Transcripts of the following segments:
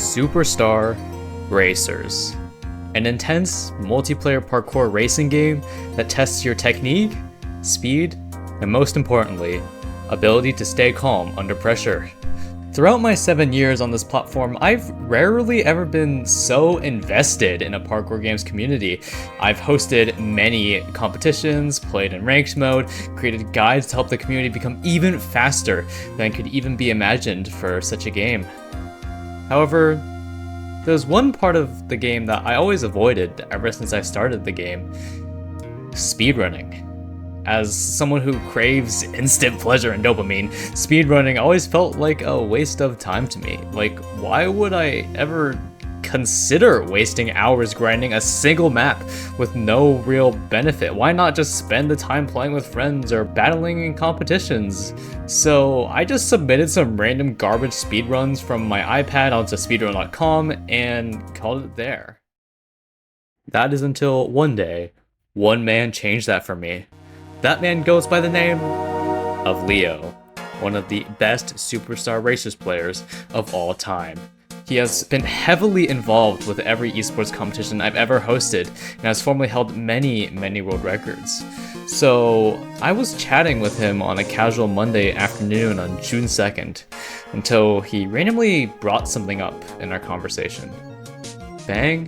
Superstar Racers, an intense multiplayer parkour racing game that tests your technique, speed, and most importantly, ability to stay calm under pressure. Throughout my 7 years on this platform, I've rarely ever been so invested in a parkour games community. I've hosted many competitions, played in ranked mode, created guides to help the community become even faster than could even be imagined for such a game. However, there's one part of the game that I always avoided ever since I started the game: speedrunning. As someone who craves instant pleasure and dopamine, speedrunning always felt like a waste of time to me. Like, why would I ever consider wasting hours grinding a single map with no real benefit? Why not just spend the time playing with friends or battling in competitions? So I just submitted some random garbage speedruns from my iPad onto speedrun.com and called it there. That is until one day, one man changed that for me. That man goes by the name of Leo, one of the best Superstar Racers players of all time. He has been heavily involved with every esports competition I've ever hosted and has formerly held many world records. So I was chatting with him on a casual Monday afternoon on June 2nd until he randomly brought something up in our conversation. Bang,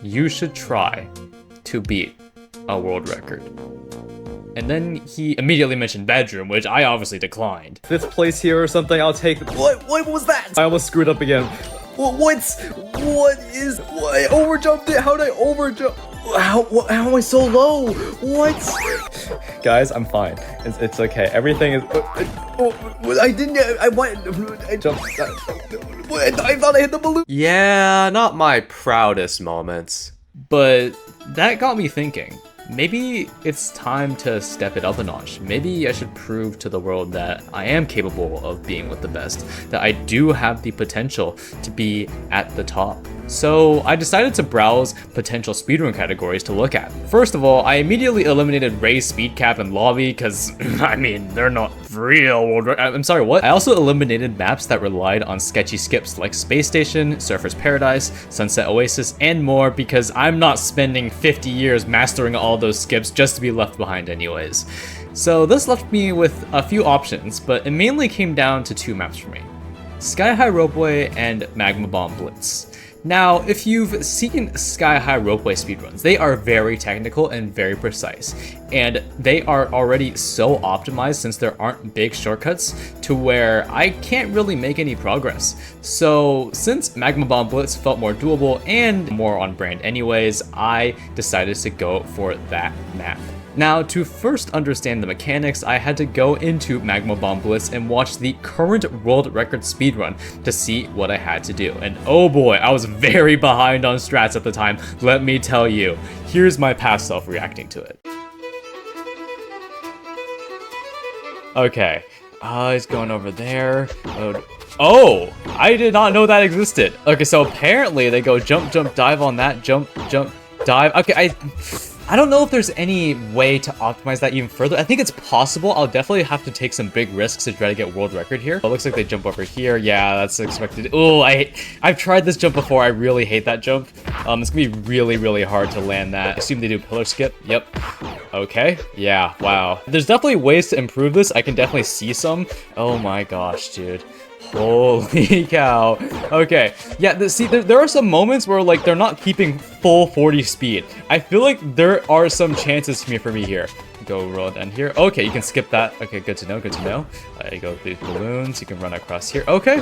you should try to beat a world record. And then he immediately mentioned bedroom, which I obviously declined. Fifth place here or something, I'll take it. What was that? I almost screwed up again. What is, I overjumped it, how did I overjump? How am I so low? What? Guys, I'm fine. It's okay, everything is, I jumped, I thought I hit the balloon. Yeah, not my proudest moments. But that got me thinking. Maybe it's time to step it up a notch. Maybe I should prove to the world that I am capable of being with the best, that I do have the potential to be at the top. So I decided to browse potential speedrun categories to look at. First of all, I immediately eliminated race, speed cap, and lobby because, I mean, they're not real world records. I'm sorry, what? I also eliminated maps that relied on sketchy skips like Space Station, Surfer's Paradise, Sunset Oasis, and more because I'm not spending 50 years mastering all those skips just to be left behind anyways. So this left me with a few options, but it mainly came down to two maps for me: Sky High Ropeway and Magma Bomb Blitz. Now, if you've seen Sky High Ropeway speedruns, they are very technical and very precise, and they are already so optimized since there aren't big shortcuts to where I can't really make any progress. So since Magma Bomb Blitz felt more doable and more on brand anyways, I decided to go for that map. Now, to first understand the mechanics, I had to go into Magma Bomb Blitz and watch the current world record speedrun to see what I had to do. And oh boy, I was very behind on strats at the time, let me tell you. Here's my past self reacting to it. Okay, he's going over there. Oh, I did not know that existed. Okay, so apparently they go jump, jump, dive on that, jump, jump, dive. Okay, I don't know if there's any way to optimize that even further. I think it's possible. I'll definitely have to take some big risks to try to get world record here. It looks like they jump over here. Yeah, that's expected. Oh, I've tried this jump before. I really hate that jump. It's gonna be really hard to land that. I assume they do pillar skip. Yep. Okay. Yeah, wow. There's definitely ways to improve this. I can definitely see some. Oh my gosh, dude. Holy cow. Okay, yeah, see, there are some moments where, like, they're not keeping full 40 speed. I feel like there are some chances for me here. Go roll down here. Okay, you can skip that. Okay, good to know, good to know. You go through balloons, you can run across here. Okay,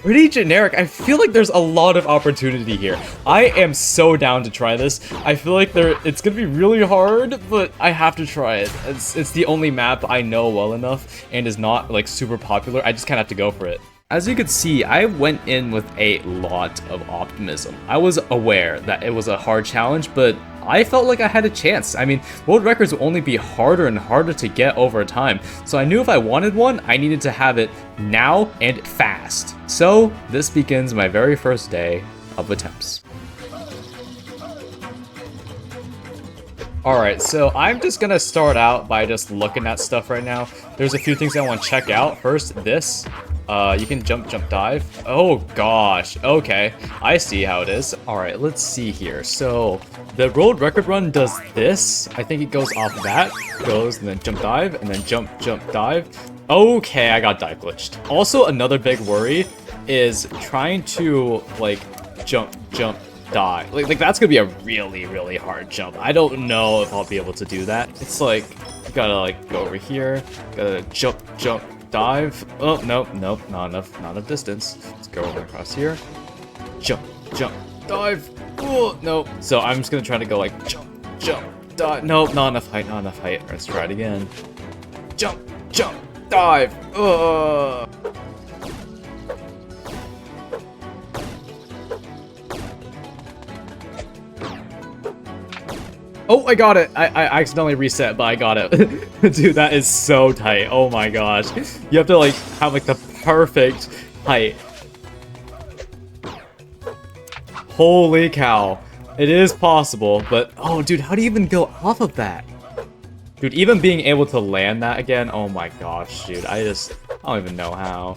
pretty generic. I feel like there's a lot of opportunity here. I am so down to try this. I feel like it's gonna be really hard, but I have to try it. It's the only map I know well enough and is not, like, super popular. I just kind of have to go for it. As you could see, I went in with a lot of optimism. I was aware that it was a hard challenge, but I felt like I had a chance. I mean, world records will only be harder and harder to get over time, so I knew if I wanted one, I needed to have it now and fast. So this begins my very first day of attempts. Alright, so I'm just gonna start out by just looking at stuff right now. There's a few things I want to check out. First, this. You can jump, dive. Oh gosh, okay. I see how it is. All right, let's see here. So the world record run does this. I think it goes off that, goes and then jump, dive, and then jump, dive. Okay, I got dive glitched. Also, another big worry is trying to like jump, dive. Like that's gonna be a really hard jump. I don't know if I'll be able to do that. It's like you gotta like go over here, gotta jump, dive. Oh nope, not enough distance. Let's go over across here. Jump, dive. Oh no. So I'm just gonna try to go like jump, dive. Nope, not enough height. Let's try it again. Jump, dive. Oh, I got it. I accidentally reset, but I got it. Dude, that is so tight. Oh my gosh. You have to like have like the perfect height. Holy cow. It is possible, but oh dude, how do you even go off of that? Dude, even being able to land that again, oh my gosh, dude. I don't even know how.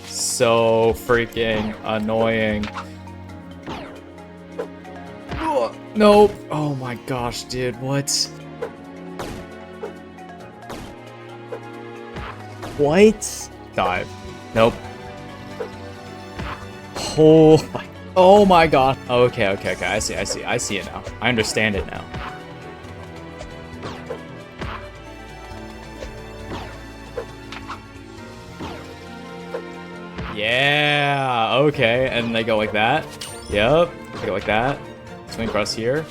So freaking annoying. Nope. Oh my gosh, dude, what? What? Dive. Nope. Oh my god. Okay. I see it now. I understand it now. Yeah, okay. And they go like that. Yep. They go like that. Swing across here.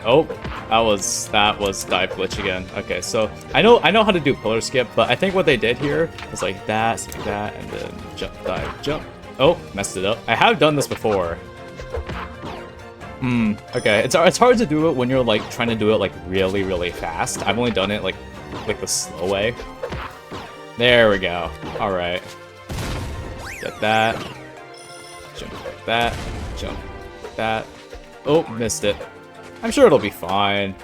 Oh, that was dive glitch again. Okay, so I know how to do pillar skip, but I think what they did here was like that, and then jump, dive, jump. Oh, messed it up. I have done this before. Okay. It's hard to do it when you're like trying to do it like really fast. I've only done it like the slow way. There we go. All right. Get that. Jump like that. Jump like that. Oh, missed it. I'm sure it'll be fine.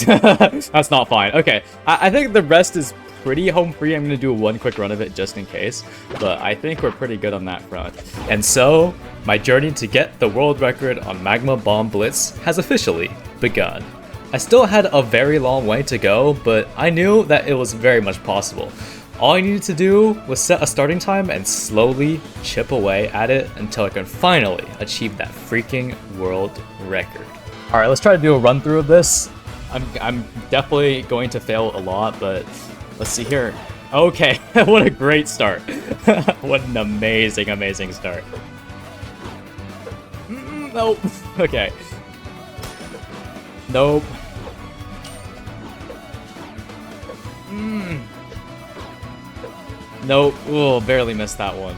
That's not fine. Okay, I think the rest is pretty home free. I'm gonna do one quick run of it just in case, but I think we're pretty good on that front. And so, my journey to get the world record on Magma Bomb Blitz has officially begun. I still had a very long way to go, but I knew that it was very much possible. All I needed to do was set a starting time and slowly chip away at it until I could finally achieve that freaking world record. All right, let's try to do a run through of this. I'm definitely going to fail a lot, but let's see here. Okay, what a great start. What an amazing start. Nope. Okay. Nope. Nope. Oh, barely missed that one.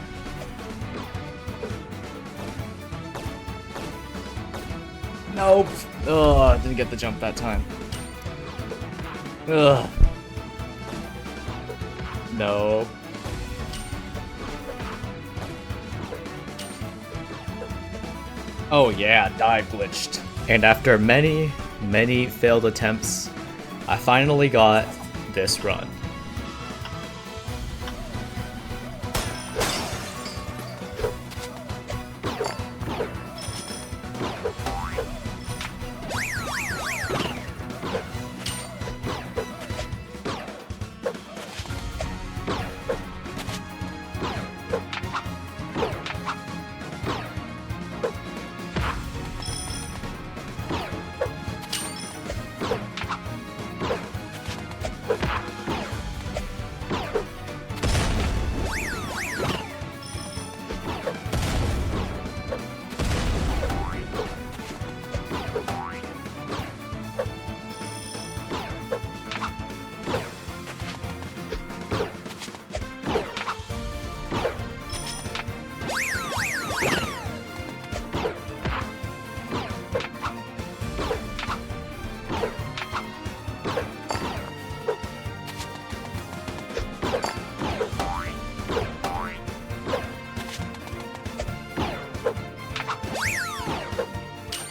Nope. Ugh, didn't get the jump that time. Ugh. Nope. Oh yeah, dive glitched. And after many failed attempts, I finally got this run.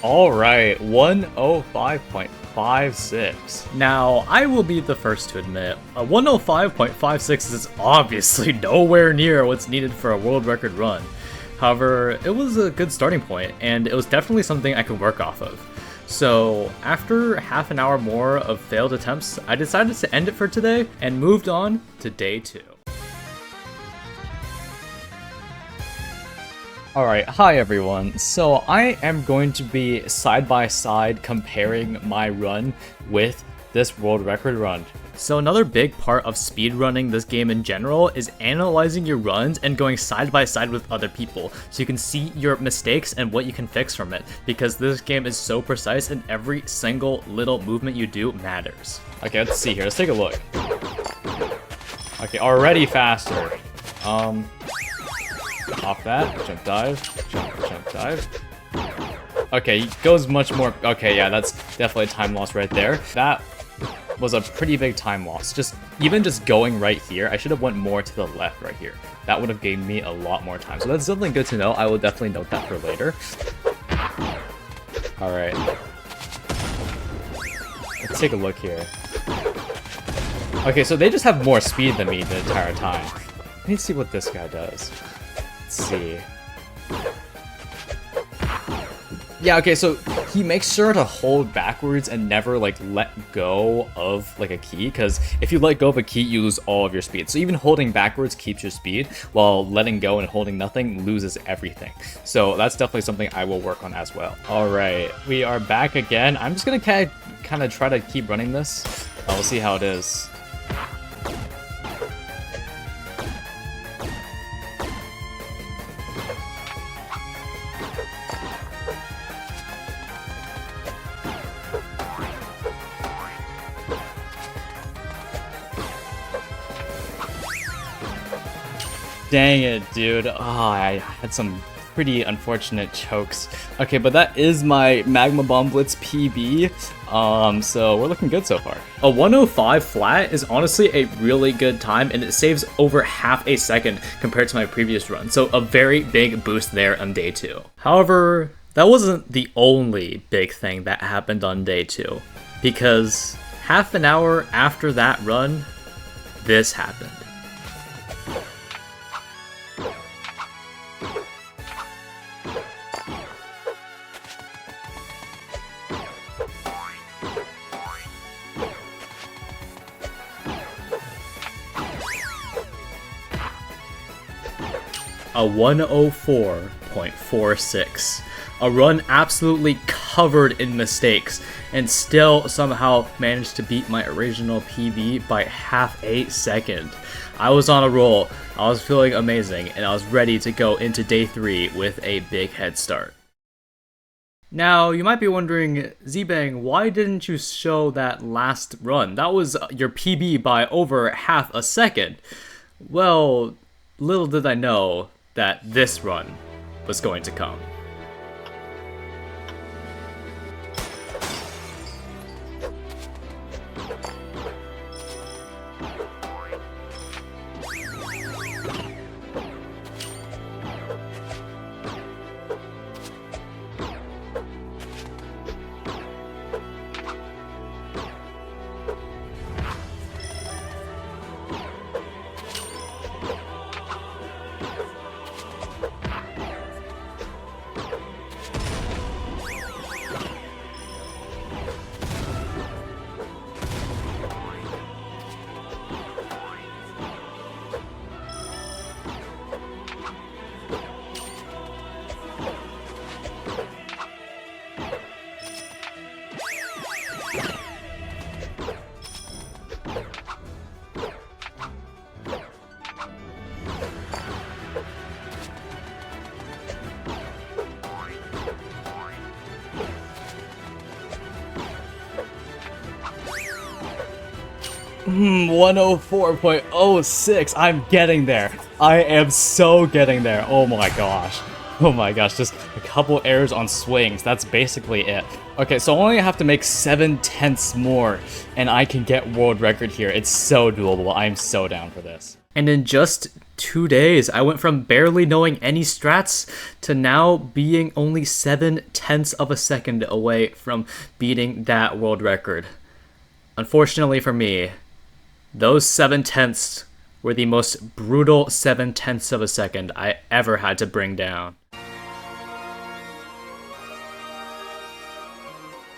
All right, 105.5. 105.56. Now, I will be the first to admit, a 105.56 is obviously nowhere near what's needed for a world record run. However, it was a good starting point, and it was definitely something I could work off of. So, after half an hour more of failed attempts, I decided to end it for today and moved on to day 2. Alright, hi everyone. So I am going to be side by side comparing my run with this world record run. So another big part of speedrunning this game in general is analyzing your runs and going side by side with other people so you can see your mistakes and what you can fix from it, because this game is so precise and every single little movement you do matters. Okay, let's see here. Let's take a look. Okay, already faster. Off that, jump dive, jump dive. Okay, goes much more. Okay, yeah, that's definitely a time loss right there. That was a pretty big time loss. Even just going right here, I should have went more to the left right here. That would have gained me a lot more time. So that's something good to know. I will definitely note that for later. All right, let's take a look here. Okay, so they just have more speed than me the entire time. Let me see what this guy does. Let's see. Yeah, okay, so he makes sure to hold backwards and never like let go of like a key, because if you let go of a key, you lose all of your speed. So even holding backwards keeps your speed, while letting go and holding nothing loses everything. So that's definitely something I will work on as well. All right, we are back again. I'm just gonna kind of try to keep running this. We'll see how it is. Dang it, dude. Oh, I had some pretty unfortunate chokes. Okay, but that is my Magma Bomb Blitz PB. So we're looking good so far. A 105 flat is honestly a really good time, and it saves over half a second compared to my previous run. So a very big boost there on day 2. However, that wasn't the only big thing that happened on day 2, because half an hour after that run, this happened. A 104.46. A run absolutely covered in mistakes, and still somehow managed to beat my original PB by half a second. I was on a roll, I was feeling amazing, and I was ready to go into day 3 with a big head start. Now, you might be wondering, ZBang, why didn't you show that last run? That was your PB by over half a second. Well, little did I know that this run was going to come. Hmm, 104.06. I'm getting there. I am so getting there. Oh my gosh. Oh my gosh, just a couple errors on swings. That's basically it. Okay, so I only have to make 7/10 more, and I can get world record here. It's so doable. I'm so down for this. And in just 2 days. I went from barely knowing any strats to now being only 7/10 of a second away from beating that world record. Unfortunately for me, those 7/10 were the most brutal 7/10 of a second I ever had to bring down.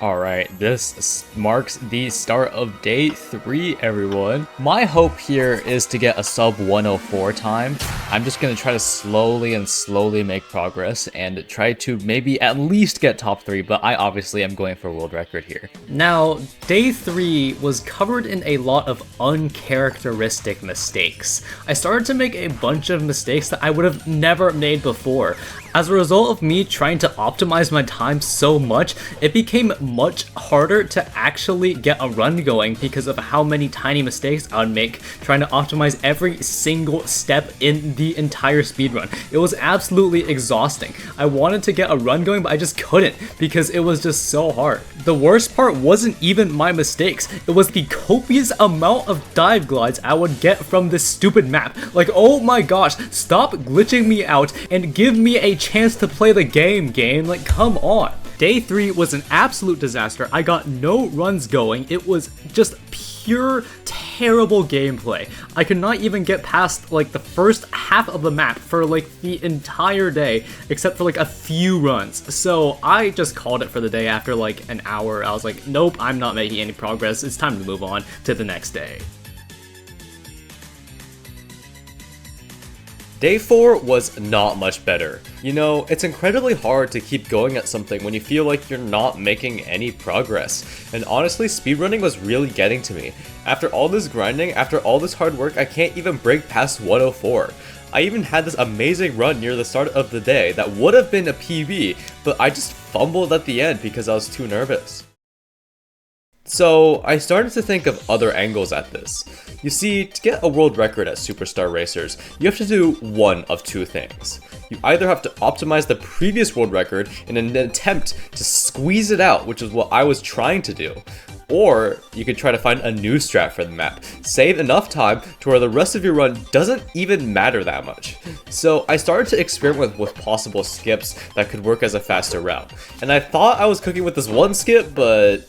Alright, this marks the start of day 3, everyone. My hope here is to get a sub 104 time. I'm just gonna try to slowly make progress and try to maybe at least get top 3, but I obviously am going for a world record here. Now, day 3 was covered in a lot of uncharacteristic mistakes. I started to make a bunch of mistakes that I would have never made before. As a result of me trying to optimize my time so much, it became much harder to actually get a run going because of how many tiny mistakes I would make trying to optimize every single step in the entire speedrun. It was absolutely exhausting. I wanted to get a run going, but I just couldn't because it was just so hard. The worst part wasn't even my mistakes, it was the copious amount of dive glides I would get from this stupid map. Like, oh my gosh, stop glitching me out and give me a chance to play the game. Like, come on. Day 3 was an absolute disaster. I got no runs going. It was just pure terrible gameplay. I could not even get past like the first half of the map for like the entire day, except for like a few runs. So I just called it for the day after like an hour. I was like, nope, I'm not making any progress. It's time to move on to the next day. Day 4 was not much better. You know, it's incredibly hard to keep going at something when you feel like you're not making any progress. And honestly, speedrunning was really getting to me. After all this grinding, after all this hard work, I can't even break past 104. I even had this amazing run near the start of the day that would have been a PB, but I just fumbled at the end because I was too nervous. So I started to think of other angles at this. You see, to get a world record at Superstar Racers, you have to do one of two things. You either have to optimize the previous world record in an attempt to squeeze it out, which is what I was trying to do, or you could try to find a new strat for the map, save enough time to where the rest of your run doesn't even matter that much. So I started to experiment with possible skips that could work as a faster route, and I thought I was cooking with this one skip, but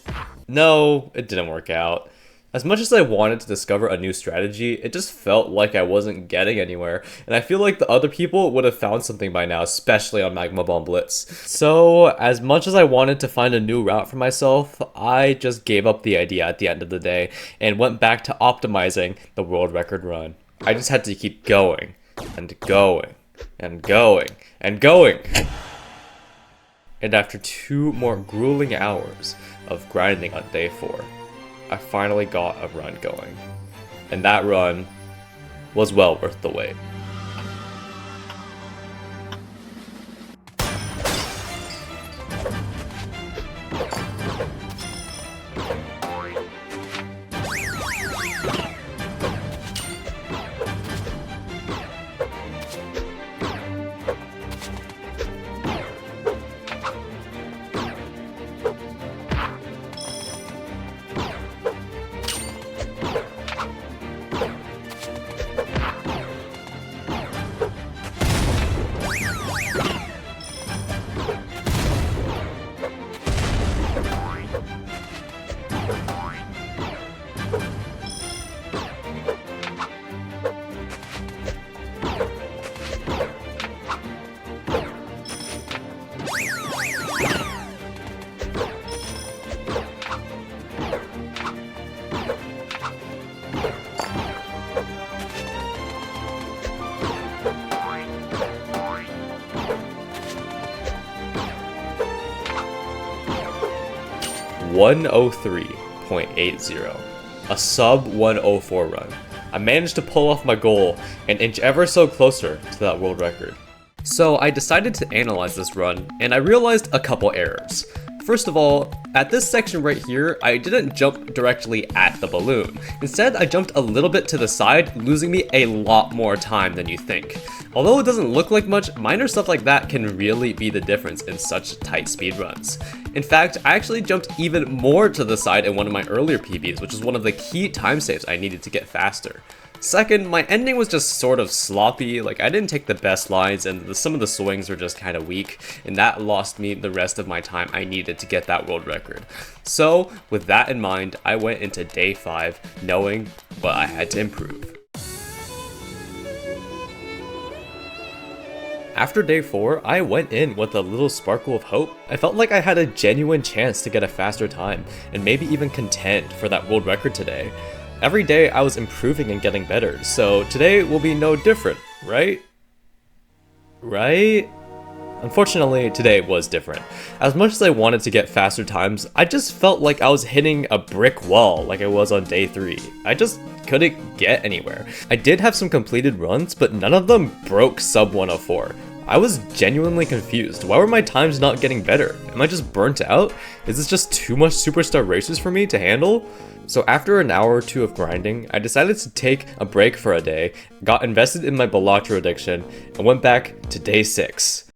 no, it didn't work out. As much as I wanted to discover a new strategy, it just felt like I wasn't getting anywhere, and I feel like the other people would have found something by now, especially on Magma Bomb Blitz. So, as much as I wanted to find a new route for myself, I just gave up the idea at the end of the day, and went back to optimizing the world record run. I just had to keep going, and going, and going, and going. And after 2 more grueling hours of grinding on day 4, I finally got a run going. And that run was well worth the wait. .103.80, a sub 104 run. I managed to pull off my goal and inch ever so closer to that world record. So I decided to analyze this run, and I realized a couple errors. First of all, at this section right here, I didn't jump directly at the balloon. Instead, I jumped a little bit to the side, losing me a lot more time than you think. Although it doesn't look like much, minor stuff like that can really be the difference in such tight speedruns. In fact, I actually jumped even more to the side in one of my earlier PBs, which is one of the key time saves I needed to get faster. Second, my ending was just sort of sloppy, like I didn't take the best lines and some of the swings were just kind of weak, and that lost me the rest of my time I needed to get that world record. So, with that in mind, I went into day 5 knowing what I had to improve. After day 4, I went in with a little sparkle of hope. I felt like I had a genuine chance to get a faster time, and maybe even contend for that world record today. Every day I was improving and getting better, so today will be no different, right? Right? Unfortunately, today was different. As much as I wanted to get faster times, I just felt like I was hitting a brick wall like I was on day 3. I just couldn't get anywhere. I did have some completed runs, but none of them broke sub 104. I was genuinely confused. Why were my times not getting better? Am I just burnt out? Is this just too much superstar races for me to handle? So after an hour or two of grinding, I decided to take a break for a day, got invested in my Balatro addiction, and went back to day 6.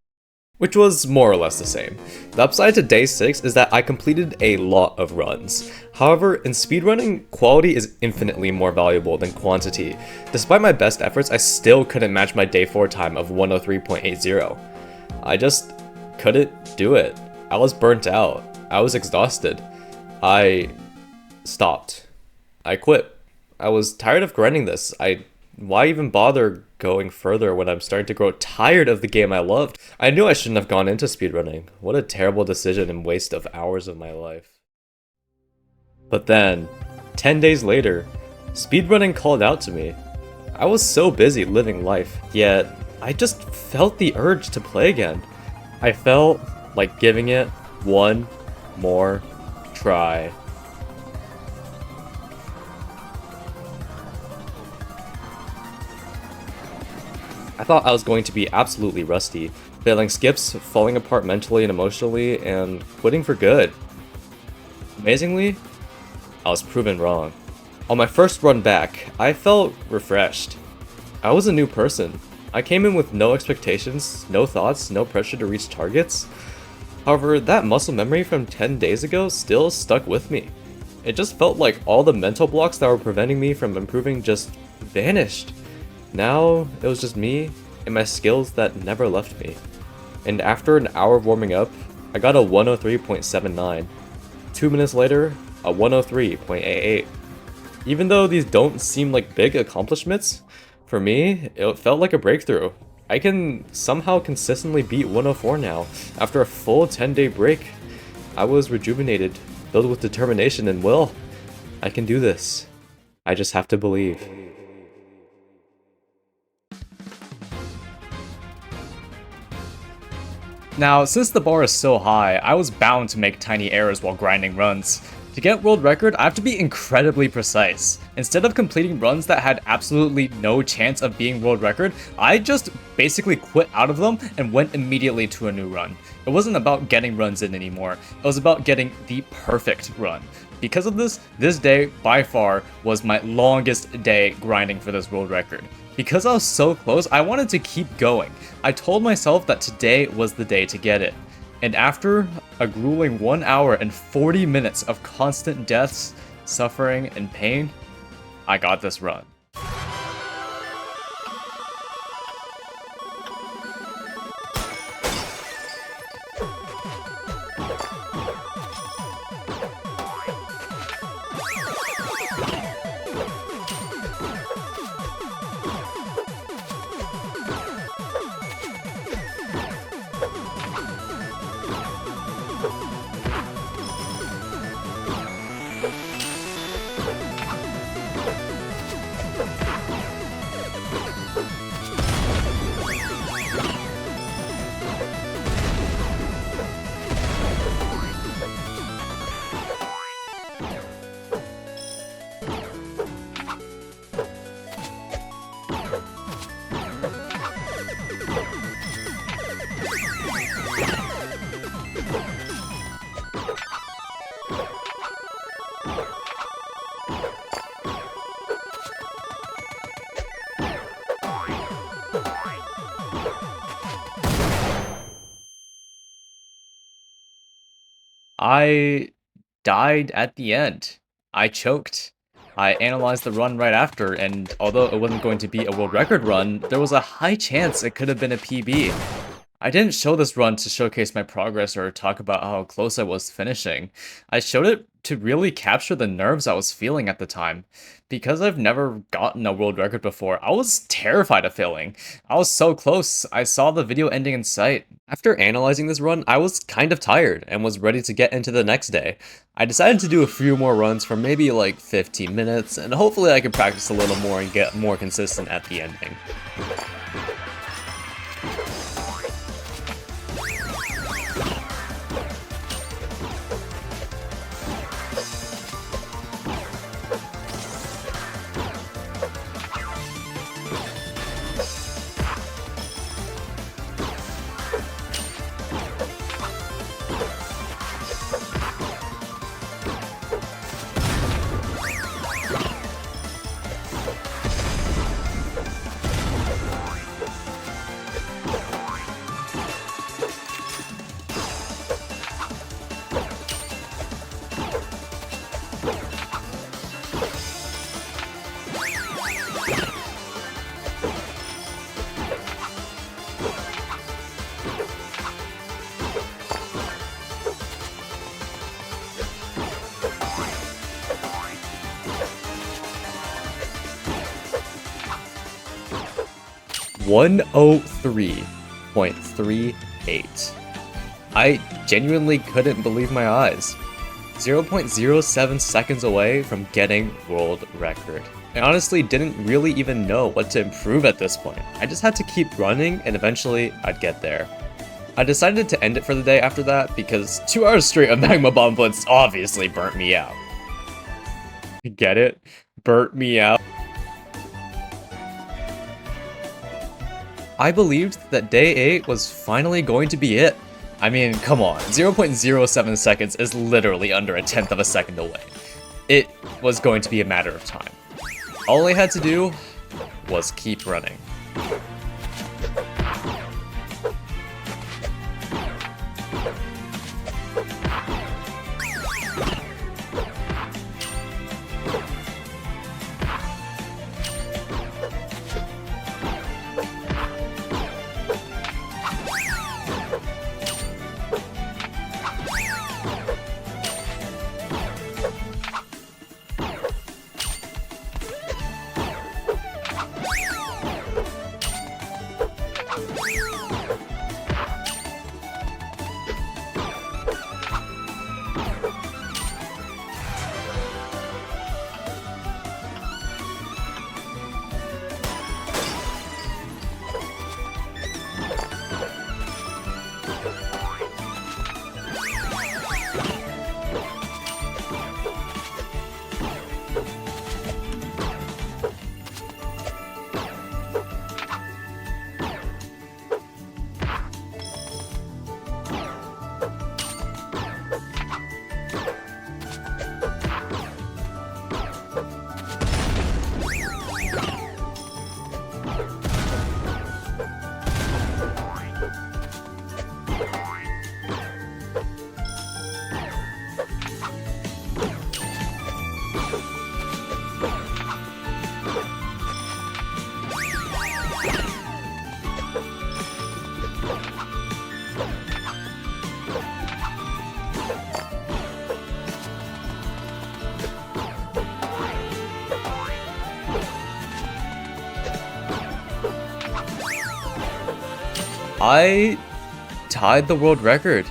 Which was more or less the same. The upside to day 6 is that I completed a lot of runs. However, in speedrunning, quality is infinitely more valuable than quantity. Despite my best efforts, I still couldn't match my day 4 time of 103.80. I just couldn't do it. I was burnt out. I was exhausted. I stopped. I quit. I was tired of grinding this. Why even bother going further when I'm starting to grow tired of the game I loved? I knew I shouldn't have gone into speedrunning. What a terrible decision and waste of hours of my life. But then, 10 days later, speedrunning called out to me. I was so busy living life, yet I just felt the urge to play again. I felt like giving it one more try. I thought I was going to be absolutely rusty, failing skips, falling apart mentally and emotionally, and quitting for good. Amazingly, I was proven wrong. On my first run back, I felt refreshed. I was a new person. I came in with no expectations, no thoughts, no pressure to reach targets. However, that muscle memory from 10 days ago still stuck with me. It just felt like all the mental blocks that were preventing me from improving just vanished. Now, it was just me and my skills that never left me. And after an hour of warming up, I got a 103.79. 2 minutes later, a 103.88. Even though these don't seem like big accomplishments, for me, it felt like a breakthrough. I can somehow consistently beat 104 now, after a full 10-day break. I was rejuvenated, filled with determination and will. I can do this. I just have to believe. Now, since the bar is so high, I was bound to make tiny errors while grinding runs. To get world record, I have to be incredibly precise. Instead of completing runs that had absolutely no chance of being world record, I just basically quit out of them and went immediately to a new run. It wasn't about getting runs in anymore, it was about getting the perfect run. Because of this day by far was my longest day grinding for this world record. Because I was so close, I wanted to keep going. I told myself that today was the day to get it. And after a grueling 1 hour and 40 minutes of constant deaths, suffering, and pain, I got this run. I died at the end. I choked. I analyzed the run right after, and although it wasn't going to be a world record run, there was a high chance it could have been a PB. I didn't show this run to showcase my progress or talk about how close I was to finishing. I showed it to really capture the nerves I was feeling at the time. Because I've never gotten a world record before, I was terrified of failing. I was so close, I saw the video ending in sight. After analyzing this run, I was kind of tired and was ready to get into the next day. I decided to do a few more runs for maybe like 15 minutes, and hopefully I could practice a little more and get more consistent at the ending. .103.38. I genuinely couldn't believe my eyes. 0.07 seconds away from getting world record. I honestly didn't really even know what to improve at this point. I just had to keep running and eventually I'd get there. I decided to end it for the day after that because 2 hours straight of Magma Bomb Blitz obviously burnt me out. Get it? Burnt me out. I believed that day 8 was finally going to be it. I mean, come on, 0.07 seconds is literally under a tenth of a second away. It was going to be a matter of time. All I had to do was keep running. I tied the world record.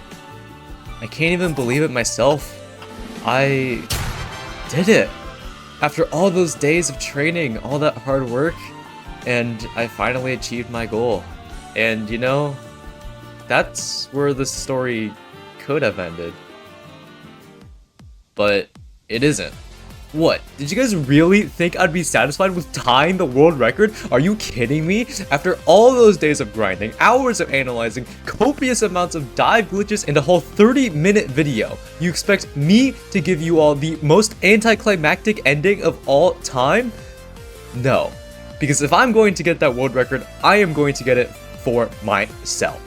I can't even believe it myself. I did it. After all those days of training, all that hard work, and I finally achieved my goal. And you know, that's where the story could have ended. But it isn't. What? Did you guys really think I'd be satisfied with tying the world record? Are you kidding me? After all those days of grinding, hours of analyzing, copious amounts of dive glitches, and a whole 30-minute video, you expect me to give you all the most anticlimactic ending of all time? No. Because if I'm going to get that world record, I am going to get it for myself.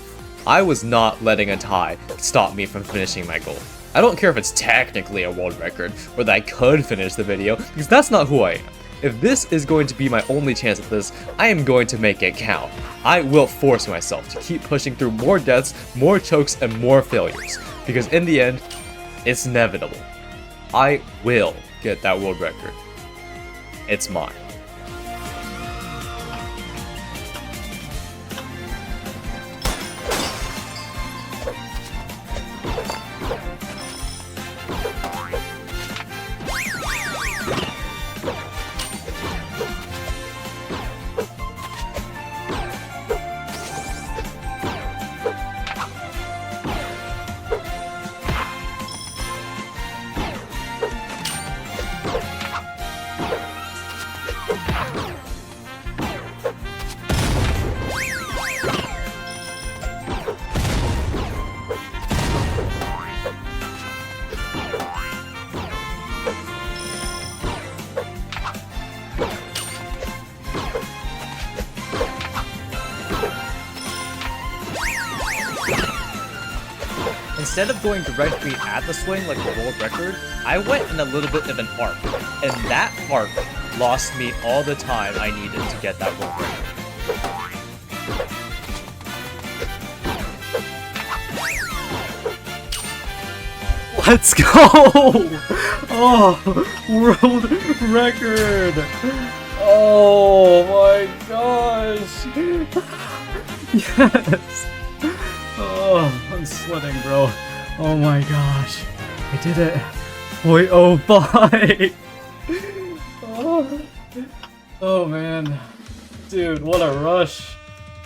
I was not letting a tie stop me from finishing my goal. I don't care if it's technically a world record, or that I could finish the video, because that's not who I am. If this is going to be my only chance at this, I am going to make it count. I will force myself to keep pushing through more deaths, more chokes, and more failures, because in the end, it's inevitable. I will get that world record. It's mine. Instead of going directly at the swing like the world record, I went in a little bit of an arc, and that arc lost me all the time I needed to get that world record. Let's go! Oh, world record! Oh my gosh! Yes! Oh, I'm sweating, bro. Oh my gosh. I did it. 0.05! Oh. Oh man. Dude, what a rush.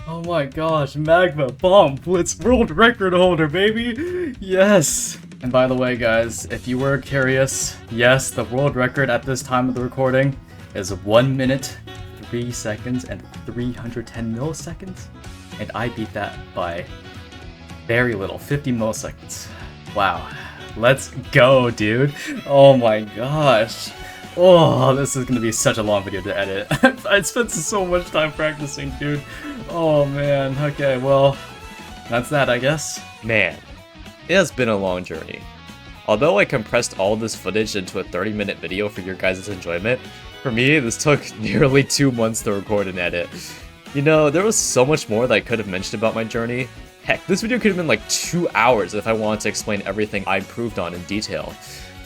Oh my gosh, Magma Bomb Blitz world record holder, baby! Yes! And by the way, guys, if you were curious, yes, the world record at this time of the recording is 1 minute, 3 seconds, and 310 milliseconds. And I beat that by very little, 50 milliseconds. Wow. Let's go, dude. Oh my gosh. Oh, this is gonna be such a long video to edit. I spent so much time practicing, dude. Oh man. Okay, well, that's that, I guess. Man, it has been a long journey. Although I compressed all this footage into a 30-minute video for your guys' enjoyment, for me, this took nearly 2 months to record and edit. You know, there was so much more that I could have mentioned about my journey. Heck, this video could have been like 2 hours if I wanted to explain everything I improved on in detail.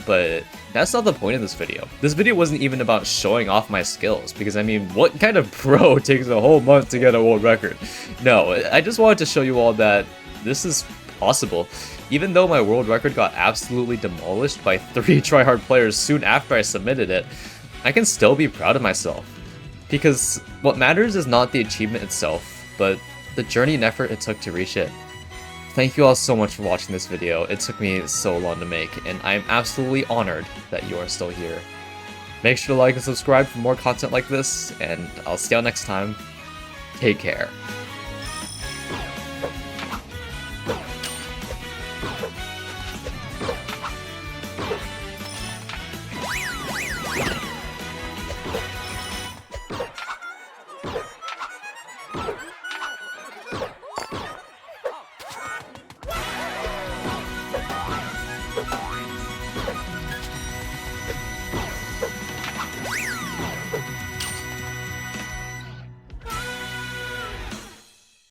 But that's not the point of this video. This video wasn't even about showing off my skills, because I mean, what kind of pro takes a whole month to get a world record? No, I just wanted to show you all that this is possible. Even though my world record got absolutely demolished by 3 tryhard players soon after I submitted it, I can still be proud of myself. Because what matters is not the achievement itself, but the journey and effort it took to reach it. Thank you all so much for watching this video. It took me so long to make, and I am absolutely honored that you are still here. Make sure to like and subscribe for more content like this, and I'll see y'all next time. Take care.